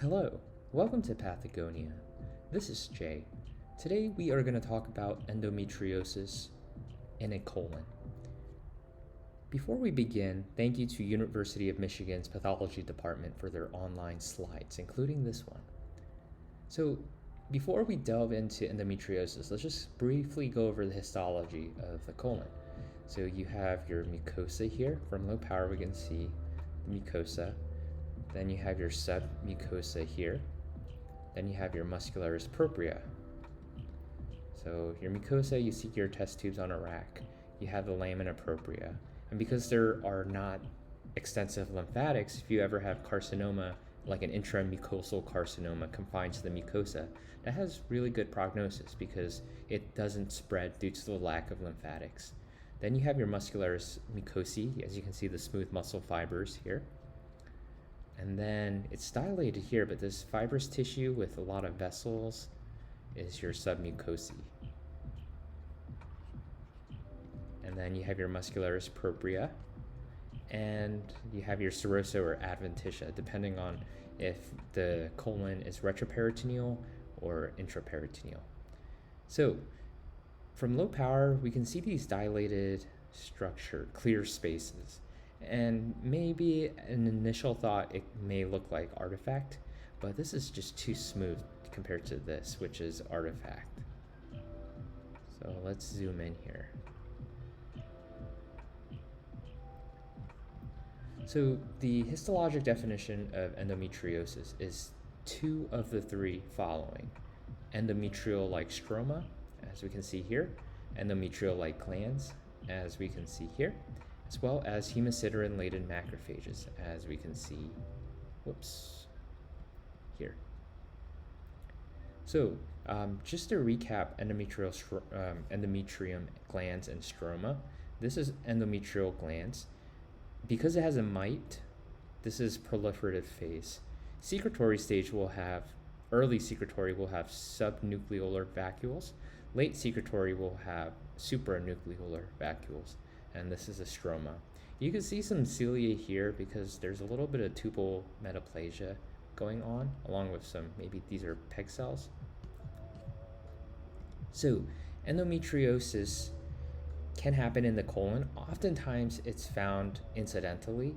Hello, welcome to Pathagonia. This is Jay. Today we are going to talk about endometriosis in a colon. Before we begin, thank you to University of Michigan's Pathology Department for their online slides, including this one. So before we delve into endometriosis, let's just briefly go over the histology of the colon. So you have your mucosa here. From low power we can see the mucosa. Then you have your submucosa here. Then you have your muscularis propria. So your mucosa, you see your test tubes on a rack. You have the lamina propria. And because there are not extensive lymphatics, if you ever have carcinoma, like an intramucosal carcinoma confined to the mucosa, that has really good prognosis because it doesn't spread due to the lack of lymphatics. Then you have your muscularis mucosae, as you can see the smooth muscle fibers here. And then it's dilated here, but this fibrous tissue with a lot of vessels is your submucosae. And then you have your muscularis propria, and you have your serosa or adventitia, depending on if the colon is retroperitoneal or intraperitoneal. So from low power, we can see these dilated structure, clear spaces. And maybe an initial thought, it may look like artifact, but this is just too smooth compared to this, which is artifact. So let's zoom in here. So the histologic definition of endometriosis is two of the three following: endometrial-like stroma, as we can see here, endometrial-like glands, as we can see here, as well as hemosiderin-laden macrophages, as we can see, here. So just to recap endometrium glands and stroma, this is endometrial glands. Because it has a mite, this is proliferative phase. Secretory stage will have, early secretory will have subnucleolar vacuoles. Late secretory will have supranucleolar vacuoles. And this is a stroma. You can see some cilia here because there's a little bit of tubal metaplasia going on, along with some, maybe these are PEG cells. So endometriosis can happen in the colon. Oftentimes it's found incidentally,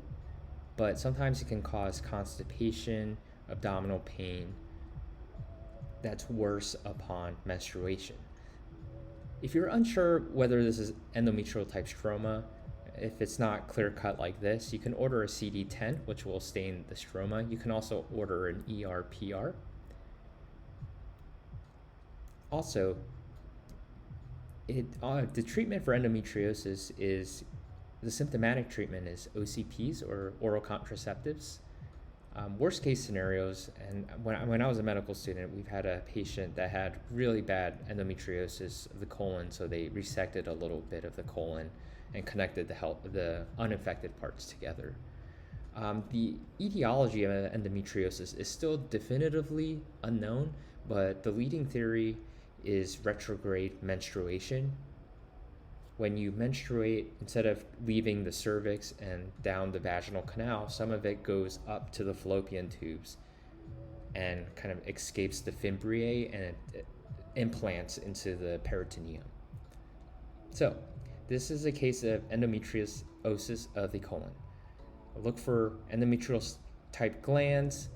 but sometimes it can cause constipation, abdominal pain that's worse upon menstruation. If you're unsure whether this is endometrial type stroma, if it's not clear cut like this, you can order a CD10, which will stain the stroma. You can also order an ERPR. Also, the treatment for endometriosis is, the symptomatic treatment is OCPs or oral contraceptives. Worst case scenarios, and when I was a medical student, we've had a patient that had really bad endometriosis of the colon, so they resected a little bit of the colon and connected the unaffected parts together. The etiology of endometriosis is still definitively unknown, but the leading theory is retrograde menstruation. When you menstruate, instead of leaving the cervix and down the vaginal canal, some of it goes up to the fallopian tubes and kind of escapes the fimbriae and it implants into the peritoneum. So this is a case of endometriosis of the colon. Look for endometrial type glands,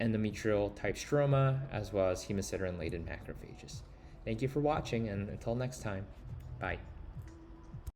endometrial type stroma, as well as hemosiderin-laden macrophages. Thank you for watching, and until next time, bye.